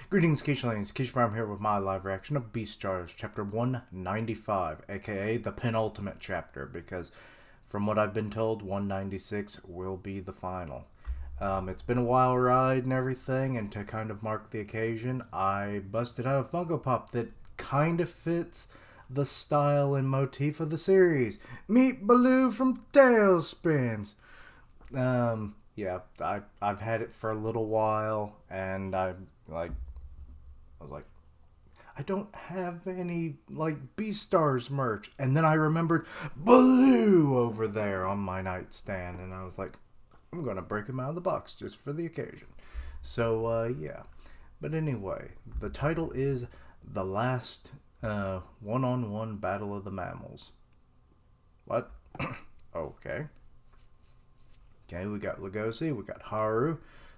Greetings, Keishlings. Keishlbrime here with my live reaction of Beastars, chapter 195, aka the penultimate chapter, because from what I've been told, 196 will be the final. It's been a wild ride and everything, and to kind of mark the occasion, I busted out a Funko Pop that kind of fits the style and motif of the series. Meet Baloo from Tailspins. Yeah, I've had it for a little while, and I was like, I don't have any Beastars merch, and then I remembered Baloo over there on my nightstand, and I was like, I'm gonna break him out of the box just for the occasion. So yeah, but anyway, the title is The Last One-on-One Battle of the Mammals. What? Okay. Okay, we got Lugosi, we got Haru.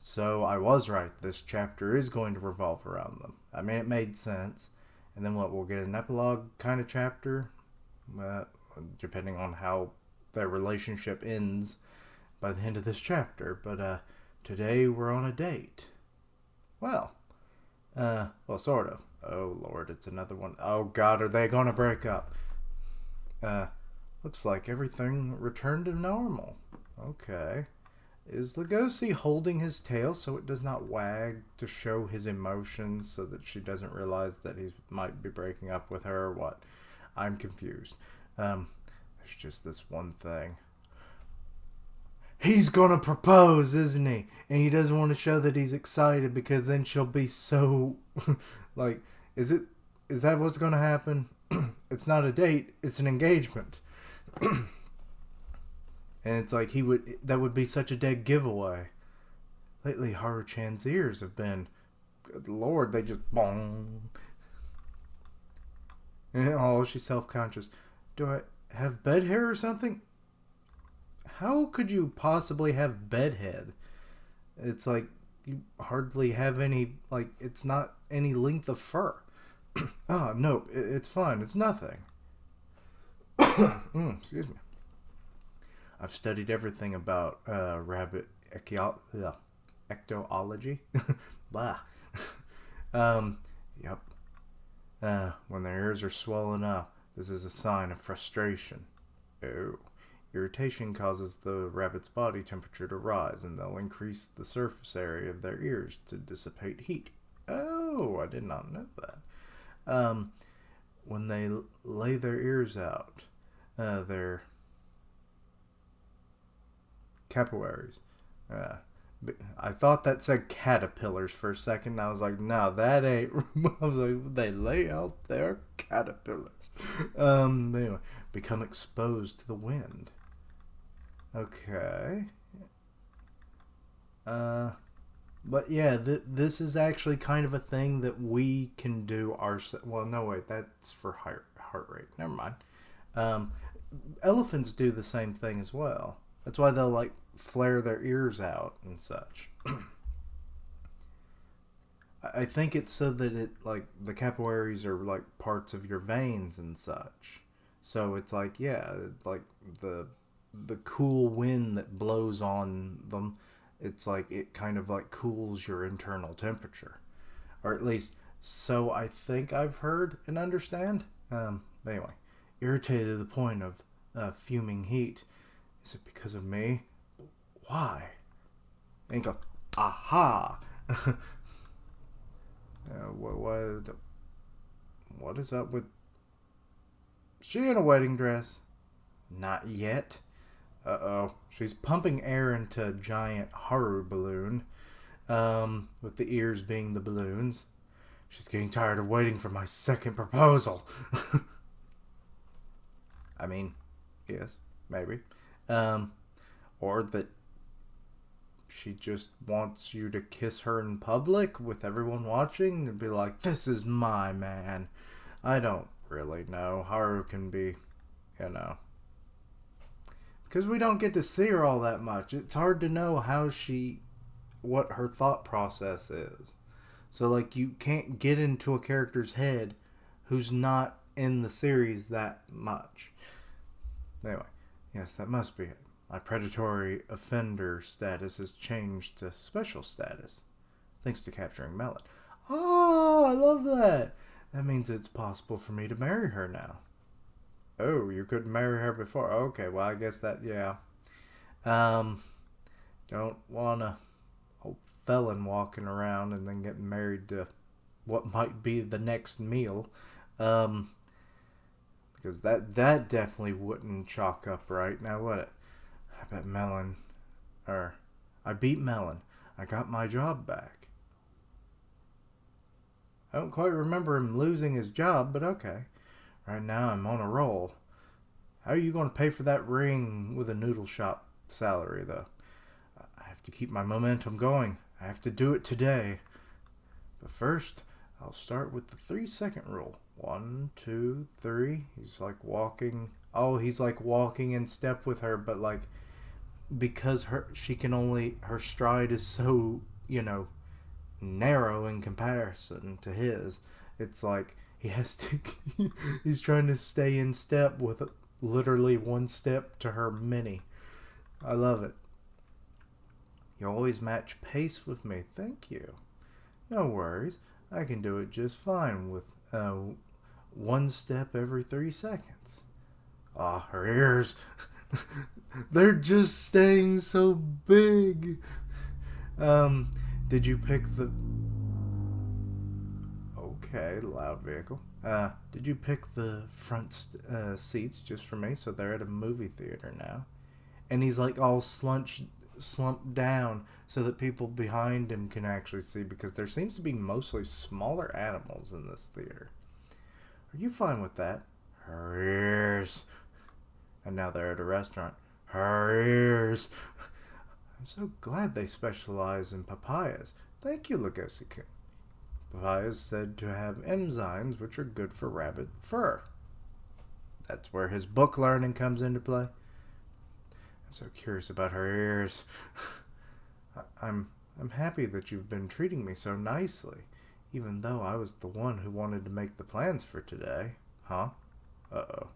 So I was right. This chapter is going to revolve around them. I mean, it made sense. And then what? We'll get an epilogue kind of chapter, depending on how their relationship ends by the end of this chapter. But today we're on a date. Well, sort of. Oh Lord, it's another one. Oh God, are they going to break up? Looks like everything returned to normal. Okay. Is Lugosi holding his tail so it does not wag to show his emotions so that she doesn't realize that he might be breaking up with her or what? I'm confused. There's just this one thing. He's gonna propose, isn't he? And he doesn't want to show that he's excited because then she'll be so... is that what's gonna happen? It's not a date, it's an engagement. And it's like that would be such a dead giveaway. Lately, Haru-chan's ears have been, good Lord, they just bong. And oh, she's self-conscious. Do I have bed hair or something? How could you possibly have bed head? It's like you hardly have any, it's not any length of fur. Oh, no, it's fine. It's nothing. Excuse me. I've studied everything about rabbit ectology. Blah. Yep. When their ears are swollen up, this is a sign of frustration. Oh. Irritation causes the rabbit's body temperature to rise, and they'll increase the surface area of their ears to dissipate heat. Oh, I did not know that. When they lay their ears out, their capillaries. I thought that said caterpillars for a second. And I was like, no, that ain't. I was like, they lay out their caterpillars. Anyway, become exposed to the wind. Okay. But yeah, this is actually kind of a thing that we can do ourselves. Well, no, wait, that's for heart rate. Never mind. Elephants do the same thing as well. That's why they'll flare their ears out and such. I think it's so that it the capillaries are parts of your veins and such. So it's the cool wind that blows on them. It's it kind of cools your internal temperature, or at least so I think I've heard and understand. Anyway, irritated to the point of fuming heat. Is it because of me? Why? And he goes, aha! What is up with... Is she in a wedding dress? Not yet. Uh-oh. She's pumping air into a giant Haru balloon, with the ears being the balloons. She's getting tired of waiting for my second proposal. I mean, yes, maybe. Or that she just wants you to kiss her in public with everyone watching and be like, this is my man. I don't really know. Haru can be, because we don't get to see her all that much. It's hard to know what her thought process is. So you can't get into a character's head who's not in the series that much. Anyway, yes, that must be it. My predatory offender status has changed to special status, thanks to capturing Melon. Oh, I love that. That means it's possible for me to marry her now. Oh, you couldn't marry her before. Okay, well, I guess that, yeah. Um, don't want a old felon walking around and then getting married to what might be the next meal. Um, because that definitely wouldn't chalk up right now, would it? I bet Melon, or I beat Melon. I got my job back. I don't quite remember him losing his job, but okay. Right now I'm on a roll. How are you going to pay for that ring with a noodle shop salary, though? I have to keep my momentum going. I have to do it today. But first, I'll start with the 3-second rule. 1, 2, 3. He's like walking. Oh, he's like walking in step with her, but like because her stride is so, narrow in comparison to his. It's like he has to he's trying to stay in step with literally one step to her mini. I love it. You always match pace with me. Thank you. No worries. I can do it just fine with one step every 3 seconds. Ah, her ears. They're just staying so big. Did you pick the... Okay, loud vehicle. Did you pick the front seats just for me? So they're at a movie theater now. And he's like all slumped down so that people behind him can actually see, because there seems to be mostly smaller animals in this theater. Are you fine with that? Her ears. And now they're at a restaurant. Her ears. I'm so glad they specialize in papayas. Thank you, Lugosi-kun. Papaya is said to have enzymes which are good for rabbit fur. That's where his book learning comes into play. I'm so curious about her ears. I'm happy that you've been treating me so nicely, even though I was the one who wanted to make the plans for today. Huh? Uh-oh.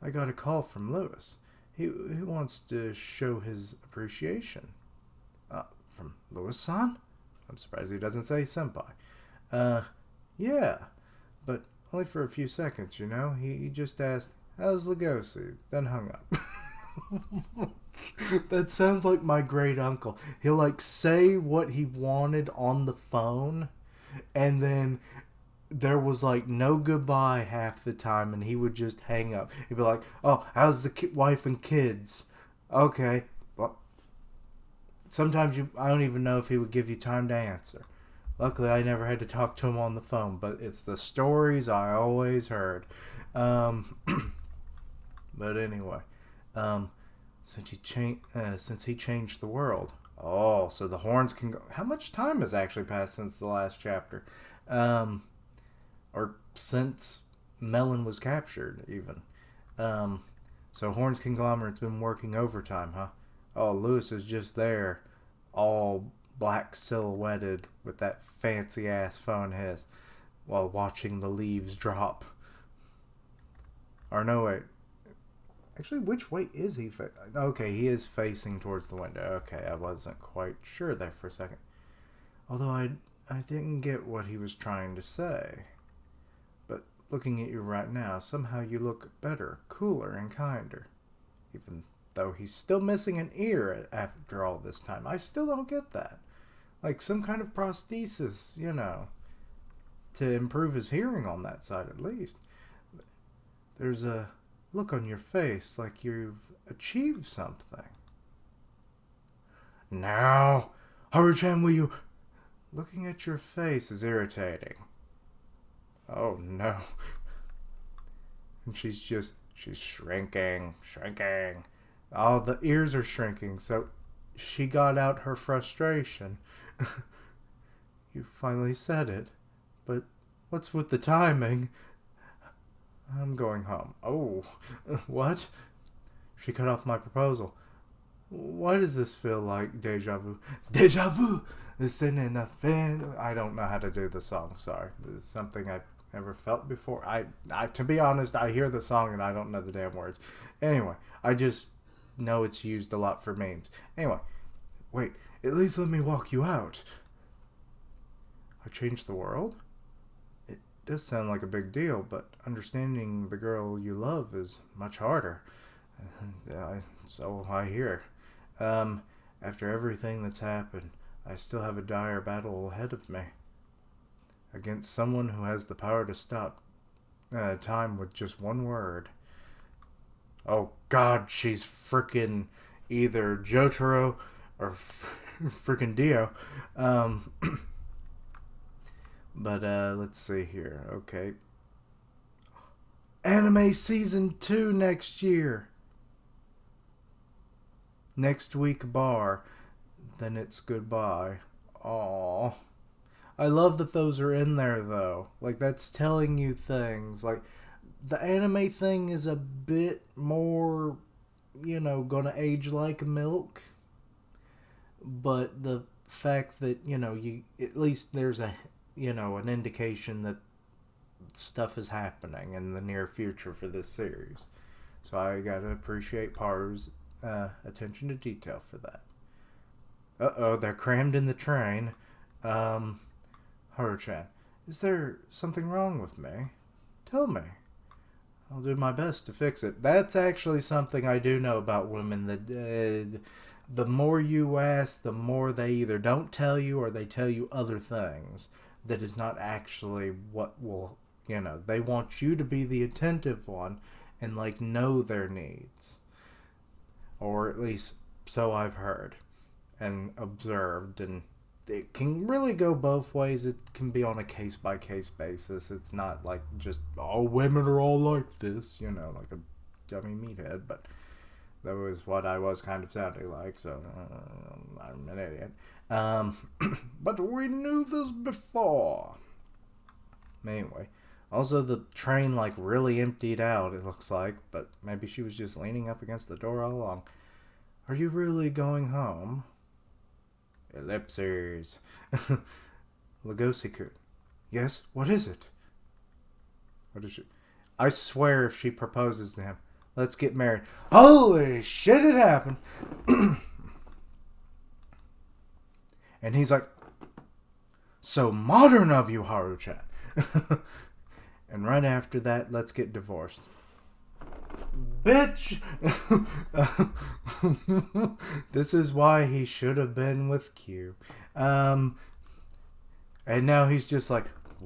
I got a call from Lewis. He wants to show his appreciation. From Lewis-san? I'm surprised he doesn't say senpai. Yeah, but only for a few seconds, He just asked, how's Lugosi? Then hung up. That sounds like my great uncle. He'll like say what he wanted on the phone, and then there was like no goodbye half the time, and he would just hang up. He'd be like, oh, how's the wife and kids? Okay. Well, sometimes I don't even know if he would give you time to answer. Luckily, I never had to talk to him on the phone, but it's the stories I always heard. But anyway, since he changed the world. Oh, so the horns can go. How much time has actually passed since the last chapter? Or since Melon was captured, even. So Horns Conglomerate's been working overtime, huh? Oh, Lewis is just there, all black silhouetted with that fancy ass phone his, while watching the leaves drop. Or no, wait. Actually, which way is he? Okay, he is facing towards the window. Okay, I wasn't quite sure there for a second. Although I didn't get what he was trying to say. But looking at you right now, somehow you look better, cooler, and kinder. Even though he's still missing an ear after all this time. I still don't get that. Like some kind of prosthesis, to improve his hearing on that side at least. There's a look on your face like you've achieved something. Now, Haru-chan, will you... Looking at your face is irritating. Oh no. And she's shrinking. All the ears are shrinking, so she got out her frustration. You finally said it, but what's with the timing? I'm going home. Oh, what? She cut off my proposal. Why does this feel like deja vu? Deja vu! Listen in the fan. I don't know how to do the song, sorry. It's something I've never felt before. I to be honest, I hear the song and I don't know the damn words. Anyway, I just know it's used a lot for memes. Anyway, wait, at least let me walk you out. I changed the world? It does sound like a big deal, but understanding the girl you love is much harder. So I hear. After everything that's happened, I still have a dire battle ahead of me. Against someone who has the power to stop time with just one word. Oh God, she's freaking either Jotaro or freaking Dio. Um, but let's see here. Okay. Anime Season 2 next year. Next week bar. Then it's goodbye. Aww. I love that those are in there though. Like that's telling you things. Like the anime thing is a bit more, gonna age like milk. But the fact that, you at least there's an indication that stuff is happening in the near future for this series. So I gotta appreciate Paru's attention to detail for that. Uh-oh, they're crammed in the train. Haru-chan, is there something wrong with me? Tell me. I'll do my best to fix it. That's actually something I do know about women. That the more you ask, the more they either don't tell you or they tell you other things. That is not actually what will, they want you to be the attentive one and, know their needs. Or at least so I've heard and observed, and it can really go both ways. It can be on a case-by-case basis. It's not like just all women are all like this, like a dummy meathead, but that was what I was kind of sounding like, so I'm an idiot. But we knew this before. Anyway, also the train really emptied out, it looks like, but maybe she was just leaning up against the door all along. Are you really going home? Ellipses. Lugosi-kun. Yes, what is it? What is she? I swear if she proposes to him, let's get married. Holy shit, it happened. And he's like, so modern of you, Haru-chan. And right after that, let's get divorced. Bitch! This is why he should have been with Q. And now he's just like,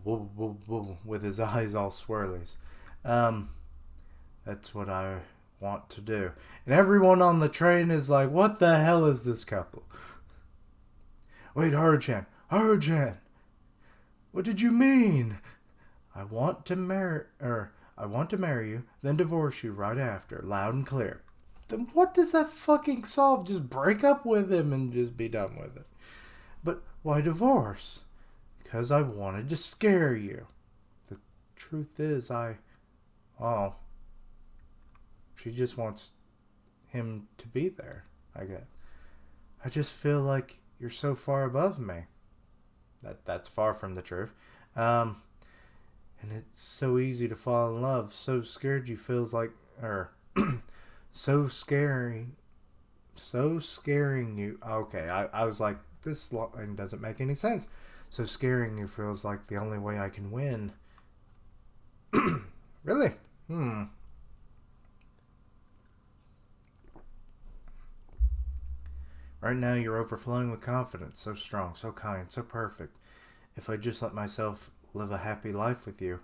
whoa, whoa, whoa, with his eyes all swirlies. That's what I want to do. And everyone on the train is like, what the hell is this couple? Wait, Haru-chan, what did you mean? I want to marry you, then divorce you right after, loud and clear. Then what does that fucking solve? Just break up with him and just be done with it. But why divorce? Because I wanted to scare you. The truth is, she just wants him to be there, I guess. I just feel like you're so far above me. That's far from the truth. And it's so easy to fall in love. So scared you feels like, so scaring you. Okay, I was like, this line doesn't make any sense. So scaring you feels like the only way I can win. Really? Right now you're overflowing with confidence. So strong, so kind, so perfect. If I just let myself live a happy life with you,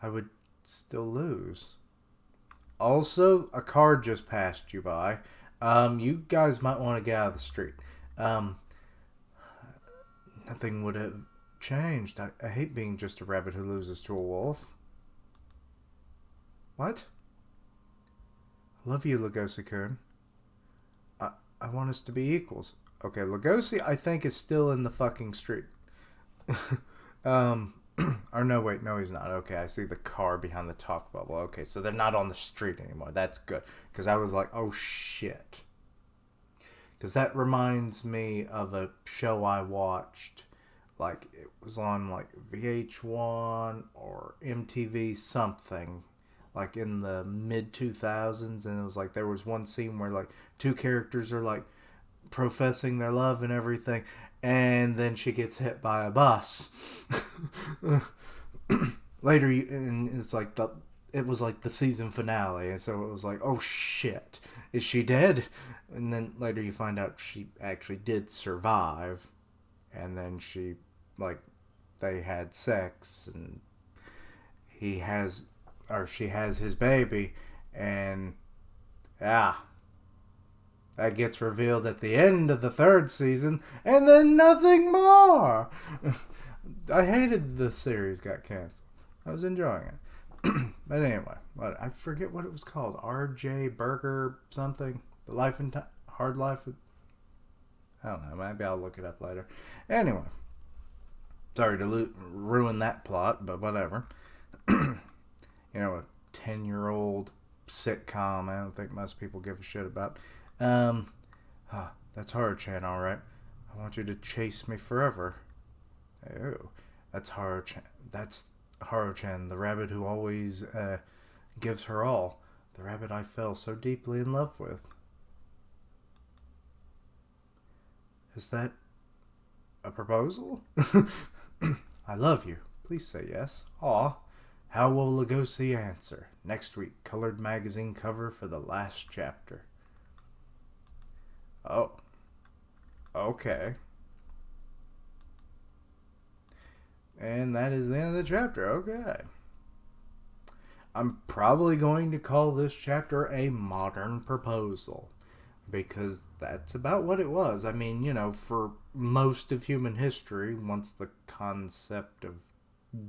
I would still lose. Also, a car just passed you by. You guys might want to get out of the street. Nothing would have changed. I hate being just a rabbit who loses to a wolf. What? I love you, Lugosi-kun. I want us to be equals. Okay, Lugosi, I think, is still in the fucking street. Or no, wait, no, he's not. Okay, I see the car behind the talk bubble. Okay, so they're not on the street anymore. That's good. Because I was like, oh shit. Because that reminds me of a show I watched. It was on, VH1 or MTV something. In the mid-2000s. And it was there was one scene where, two characters are, professing their love and everything. and then she gets hit by a bus. Later, and it's like it was like the season finale, and so it was like, oh shit, is she dead? And then later you find out she actually did survive, and then like, they had sex, and he has, or she has his baby, and yeah, that gets revealed at the end of the third season, and then nothing more. I hated the series got canceled. I was enjoying it. But anyway, I forget what it was called. R.J. Burger something. The Life and Hard Life. I don't know. Maybe I'll look it up later. Anyway, sorry to ruin that plot, but whatever. A 10-year-old sitcom. I don't think most people give a shit about. That's Horror-chan, all right. I want you to chase me forever. Oh, that's Horror-chan. That's Haru-chan, the rabbit who always gives her all. The rabbit I fell so deeply in love with. Is that a proposal? I love you. Please say yes. Aw. How will Lugosi answer? Next week, colored magazine cover for the last chapter. Oh. Okay. And that is the end of the chapter. Okay. I'm probably going to call this chapter a modern proposal, because that's about what it was. I mean, for most of human history, once the concept of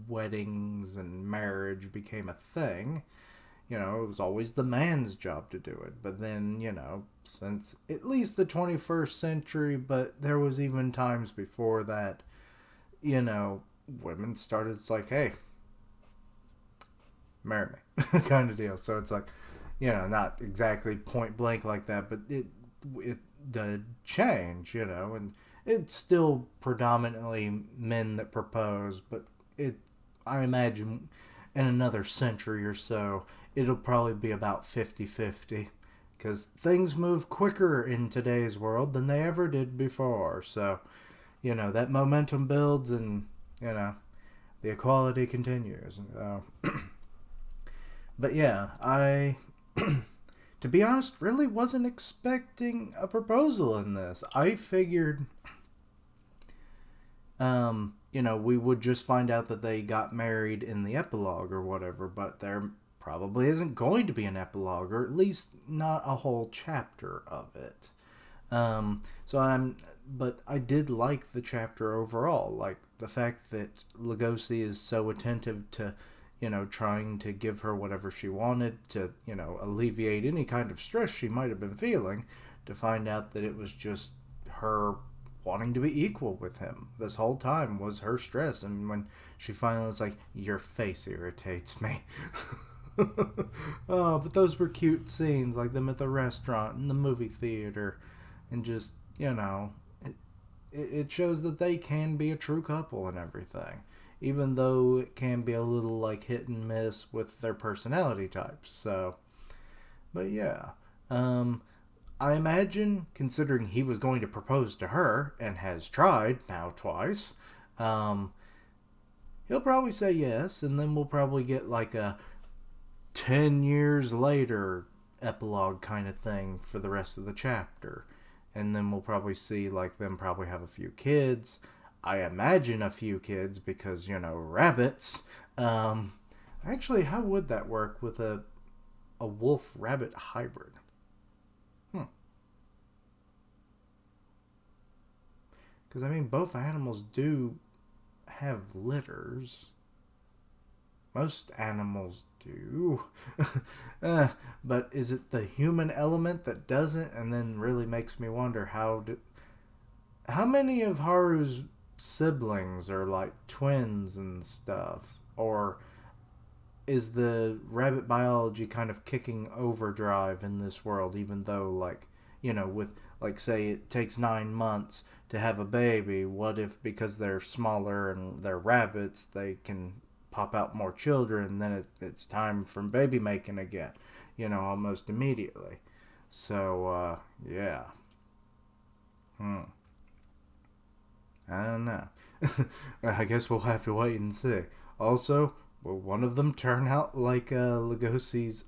weddings and marriage became a thing, it was always the man's job to do it. But then, since at least the 21st century, but there was even times before that, women started, it's like, hey, marry me, kind of deal. So it's like, not exactly point blank like that, but it did change, and it's still predominantly men that propose, but I imagine in another century or so, it'll probably be about 50-50, because things move quicker in today's world than they ever did before. So, that momentum builds, and the equality continues. But yeah, I, to be honest, really wasn't expecting a proposal in this. I figured, we would just find out that they got married in the epilogue or whatever, but there probably isn't going to be an epilogue, or at least not a whole chapter of it. But I did like the chapter overall. Like, the fact that Lugosi is so attentive to, trying to give her whatever she wanted to, alleviate any kind of stress she might have been feeling, to find out that it was just her wanting to be equal with him. This whole time was her stress. And when she finally was like, your face irritates me. Oh, but those were cute scenes, like them at the restaurant and the movie theater, and just, it shows that they can be a true couple and everything, even though it can be a little like hit and miss with their personality types. So, but yeah, I imagine, considering he was going to propose to her and has tried now twice, he'll probably say yes, and then we'll probably get like a 10 years later epilogue kind of thing for the rest of the chapter. And then we'll probably see, like, them probably have a few kids. I imagine a few kids because, rabbits. Actually, how would that work with a wolf-rabbit hybrid? Because, both animals do have litters. Most animals do. But is it the human element that doesn't? And then really makes me wonder how many of Haru's siblings are like twins and stuff? Or is the rabbit biology kind of kicking overdrive in this world, even though, like, with, like, say it takes 9 months to have a baby, what if, because they're smaller and they're rabbits, they can pop out more children, then it's time for baby making again, almost immediately. So, yeah. I don't know. I guess we'll have to wait and see. Also, will one of them turn out like Lugosi's,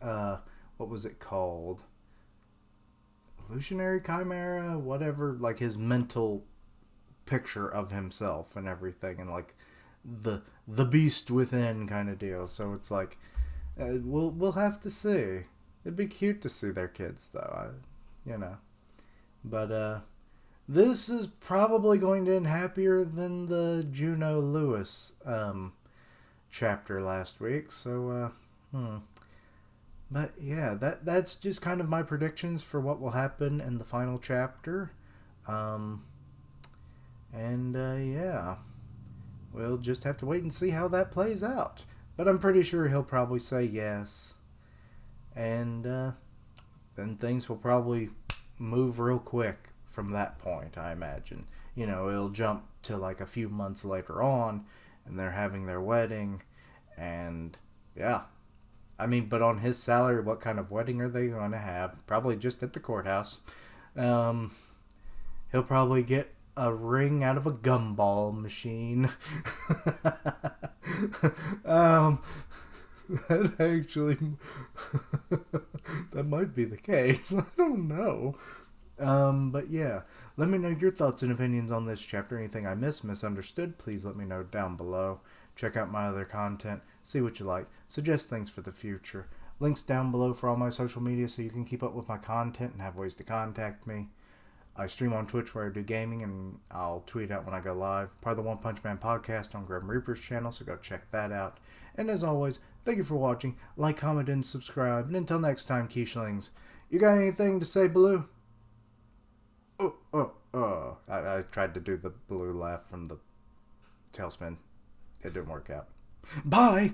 what was it called? Illusionary Chimera? Whatever, like his mental picture of himself and everything, and like the beast within kind of deal. So it's like, we'll have to see. It'd be cute to see their kids, though. You know. But this is probably going to end happier than the Juno Lewis chapter last week. So, but yeah, that's just kind of my predictions for what will happen in the final chapter. And yeah, we'll just have to wait and see how that plays out. But I'm pretty sure he'll probably say yes. And then things will probably move real quick from that point, I imagine. You know, it'll jump to like a few months later on, and they're having their wedding, and yeah. I mean, but on his salary, what kind of wedding are they going to have? Probably just at the courthouse. He'll probably get a ring out of a gumball machine. That actually, that might be the case. I don't know. But yeah, let me know your thoughts and opinions on this chapter. Anything I misunderstood, please let me know down below. Check out my other content, see what you like, suggest things for the future. Links down below for all my social media so you can keep up with my content and have ways to contact me. I stream on Twitch where I do gaming, and I'll tweet out when I go live. Part of the One Punch Man podcast on Grim Reaper's channel, so go check that out. And as always, thank you for watching. Like, comment, and subscribe. And until next time, Quicheling, you got anything to say, Blue? I tried to do the Blue laugh from the Tailspin. It didn't work out. Bye!